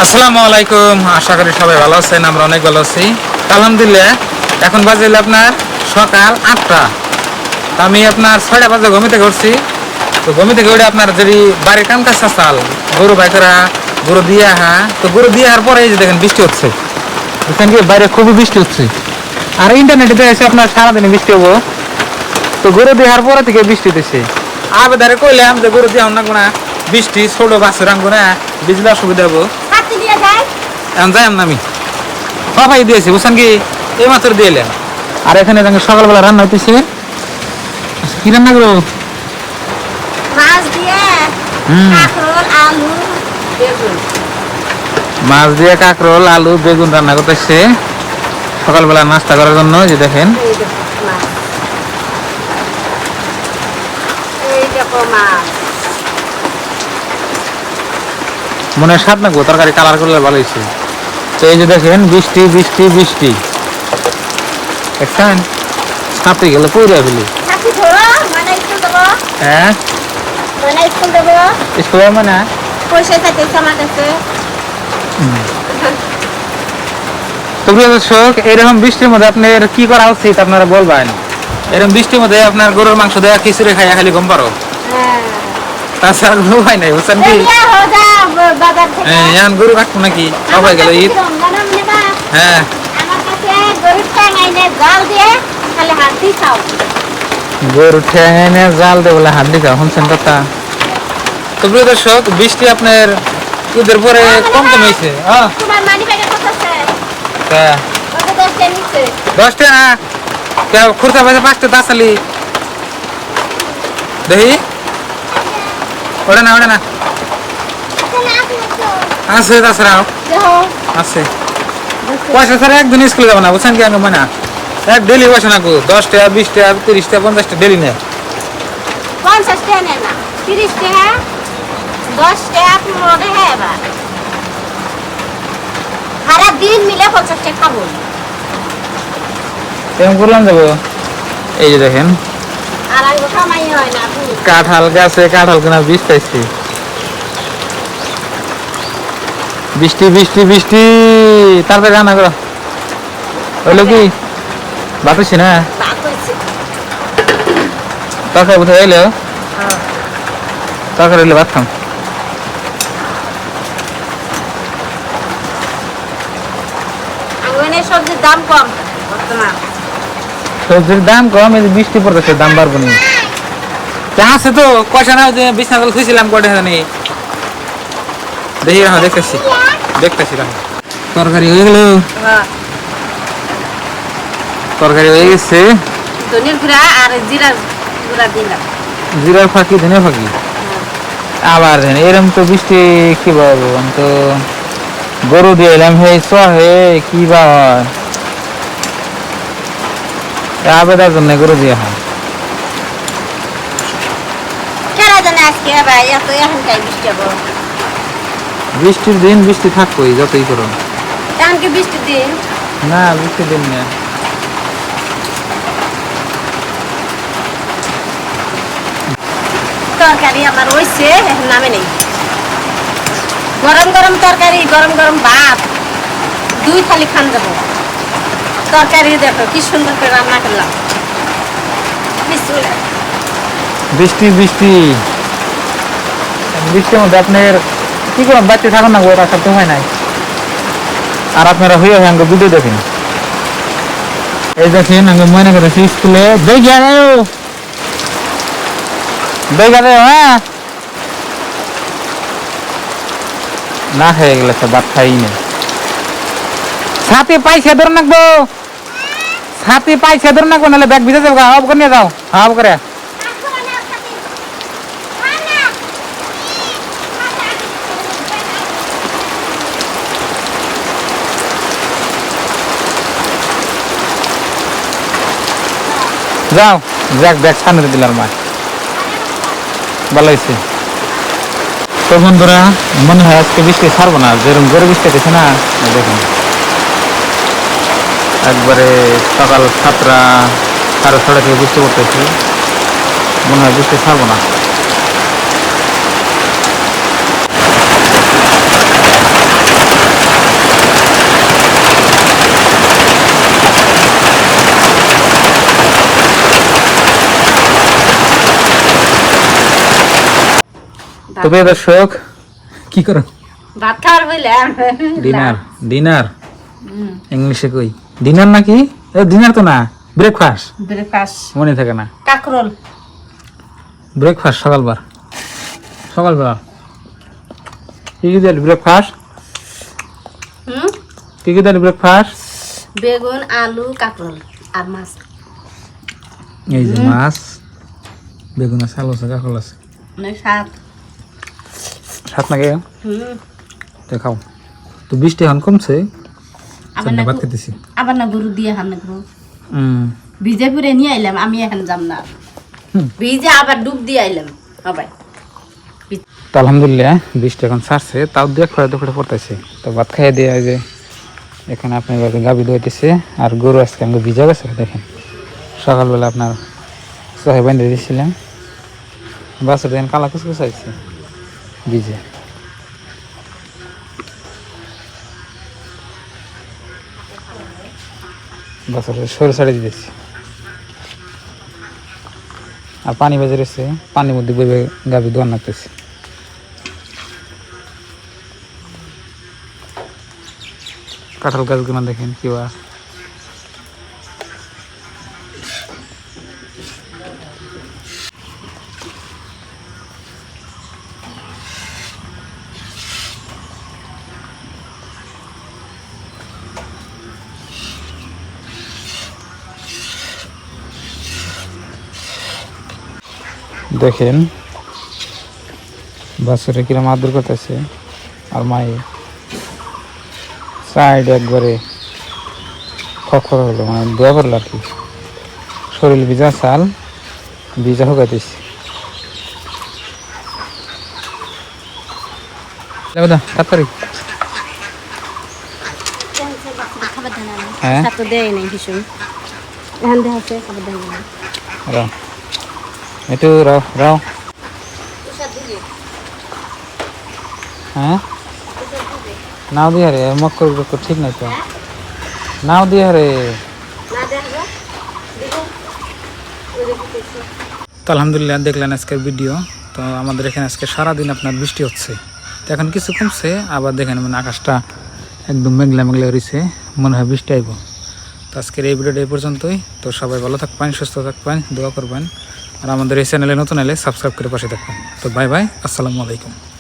আসসালামু আলাইকুম, আশা করি সবাই ভালো আছেন। আমরা অনেক ভালো আছি আলহামদুলিল্লাহ। এখন বাজে আপনার সকাল 8টা। আমি আপনার 6টা বাজে ঘুমি থেকে উঠছি। তো ঘুমি থেকে উঠে আপনার যদি বাড়ির কাম কাজ চাল গরু বাইকরা গরু দিয়ে তো গরু দিয়ে পরে এই যে দেখেন বৃষ্টি হচ্ছে, দেখেন কি বাইরে খুবই বৃষ্টি হচ্ছে। আর ইন্টারনেটে দেখেছি আপনার সারাদিনে বৃষ্টি হবো। তো গরু দেওয়ার পরে থেকে বৃষ্টি দিচ্ছে। আবেদারে কইলাম যে গরু দিয়ে অন্য না, বৃষ্টি ছোট বাছুর আনবো না, বিজলি অসুবিধা হবো। এখন যাই আমি সবাই দিয়েছি বুঝছেন কি, এই মাত্র দিয়ে এলাম। আর এখানে সকালবেলা রান্না হইতেছে। কি রান্না করো? মাছ দিয়ে কাঁকরোল আলু বেগুন। মাছ দিয়ে কাঁকরোল আলু বেগুন রান্না করতেছে সকালবেলা নাস্তা করার জন্য। যে দেখেন মনে হয় স্বাদ নাকবো, তরকারি কালার করলে ভালো হয়েছে। তো এই যে দেখেন বৃষ্টি বৃষ্টি বৃষ্টি, দেখছেন ছাপড়ি গেলে পড়ে ফেলি। হ্যাঁ স্কুল মানে তো প্রিয় দর্শক, এরকম বৃষ্টির মধ্যে আপনার কি করা উচিত আপনারা বলবেন। এরকম বৃষ্টির মধ্যে আপনার গরুর মাংস দেওয়া খিচুড়ি খাইয়া খালি ঘুম পারো, তাছাড়া কোনো উপায় নাই বুঝছেন কি। এখন গরু কাটবো নাকি সবাই গেল ঈদ। হ্যাঁ গরু ঠেঙে জাল দে বলে হাত দিতে শুনছেন কথা। তো প্রিয় দর্শক, বৃষ্টি আপনার ঈদের পরে কম কমেছে। 10টা না খুরসা বাজে 5টা তাসালি দেখি ওটা না ওটা না আছে, তাছাড়াও আছে পয়সা ছাড়া একদিন স্কুলে যাবো না বুঝছেন কি। আগে মানে এক ডেলি পয়সা না 10টা 20টা 30টা 50টা ডেলি নেয়। 50 টাকা নেয় না, 30 টাকা 10 টাকা 15 টাকা এবার সারা দিন মিলে 50 টাকা খাবো। কেমন করলাম যাবো। এই যে দেখেন আর আগে কামাই হয় না। কাঁঠাল গাছে কাঁঠাল কেনার বীজ পাইছি। বৃষ্টি বৃষ্টি বৃষ্টি তাড়াতাড়ি রান্না করো। হইলো কি ভাত হইছে না? তরকারি কোথায় এলো? তরকারি এলে ভাত খাম। সবজির দাম কম বর্তমান। সবজির দাম কম, এই বৃষ্টি পড়তেছে দাম বাড়বো নি। আছে তো পয়সা না বিছনা তল খুঁজছিলাম কটে নেই দেখি রাখো, দেখতেছি দেখতেছি রাখো। তরকারি হয়ে গেল, তরকারি হয়ে গেছে। ধনিয়ার গুঁড়া আর জিরা গুঁড়া দিলাম, জিরার ফাঁকি ধনিয়া ফাঁকি। আবার এরকম তো বৃষ্টি কি বলবো, আমি তো গরু দিয়ে এলাম হে হে কি বা হয় আবেদার জন্য গরু দিয়ে হয়। বৃষ্টির দিন বৃষ্টি থাকবোই যতই করো। বৃষ্টির দিন না বৃষ্টির দিন না। তরকারি আমার হয়েছে নামে নেই। গরম গরম তরকারি গরম গরম ভাত 2 থালি খান যাবো। তরকারি দেখো কি সুন্দর করে রান্না করলাম। বৃষ্টি বৃষ্টি বৃষ্টির মধ্যে আপনার কি করুন, বাচ্চা থাকুন না ওরা সব হয় নাই। আর আপনারা হয়ে হয়ে ভিডিও দেখেন। এই দেখেন আমি মনে করেছি স্কুলে দেখা হ্যাঁ না হয়ে গেলে সব ভাত খাই না। সাথে পাইসা ধরে রাখবো, সাথে পাইসা ধরে রাখবো, নাহলে ব্যাগ ভিজে যাবো। হাফ করে নিয়ে যাও, হাফ করে যাও। যাক ব্যাগ সামনে দিলাম মা, ভালো হয়েছে। তো বন্ধুরা মনে হয় আজকে বৃষ্টি ছাড়বো না, যেরকম জোরে বৃষ্টি হচ্ছে না। দেখুন একবারে সকাল 7টা 6:30 থেকে বৃষ্টি পড়তেছে, মনে হয় বৃষ্টি ছাড়বো না। তবে দর্শক কি করো ভাত খাওয়ার বললাম ডিনার ডিনার ইংলিশে কই ডিনার নাকি ডিনার তো না ব্রেকফাস্ট ব্রেকফাস্ট মনে থাকে না কাকরোল ব্রেকফাস্ট সকালবেলা কি কি দিলি ব্রেকফাস্ট কি কি দিলি ব্রেকফাস্ট বেগুন আলু কাকরোল আর মাছ এই যে মাছ বেগুন আছে আলু আছে কাঁকরোল আছে অনেক স্বাদ সাত নাকি হুম দেখাও তো বৃষ্টি এখন কমছে আবার না ভাত খেতেছি আবার না গরু দিয়ে হান গরু হুম ভিজে পুরে নিয়ে আইলাম আমি এখন যাম না ভিজে আবার ডুব দিয়ে আইলাম সবাই তো আলহামদুলিল্লাহ বৃষ্টি এখন ছাড়ছে তাও দিয়ে খড়ে দুপুরে পড়তেছে তো ভাত খাইয়ে দিয়ে যে এখানে আপনার গাভি দইতেছে আর গরু আজকে আমাকে ভিজা গেছে দেখেন সকালবেলা আপনার সহে বান্ধে দিয়েছিলাম বাসের দেখেন কালা কুচকুচ আইছে ভিজে বাসের সরু ছাড়ে দিতেছি আর পানি বেজে রয়েছে পানির মধ্যে বইবে গাভি দোয়ান লাগতেছে কাঁঠাল গাছগুলো দেখেন কিবা দেখেন বাছুরে কিরম আদর করতেছে আর মায়ে সাইড একবারে খড় হলো মানে দোয়া করলো আর কি শরীর ভিজা চাল ভিজা হোকাইতেছি তাড়াতাড়ি খাবার দেন হ্যাঁ সাথে দেয় নাই ভীষণ এখন দেখা আছে খাবার দেন না রাও একটু রাও রাও হ্যাঁ নাও দিয়ে রে মক্কর তো ঠিক নাই তো নাও দিয়ে রে তো আলহামদুলিল্লাহ দেখলেন আজকের ভিডিও তো আমাদের এখানে আজকে সারাদিন আপনার বৃষ্টি হচ্ছে তো এখন কিছু কমছে আবার দেখেন মানে আকাশটা একদম মেঘলা মেঘলা রয়েছে মনে হয় বৃষ্টি আইব তো আজকের এই ভিডিওটা এই পর্যন্তই তো সবাই ভালো থাকবেন সুস্থ থাকবেন দোয়া করবেন আর আমাদের এই চ্যানেলে নতুন এলে সাবস্ক্রাইব করে পাশে থাকবেন তো বাই বাই আসসালামু আলাইকুম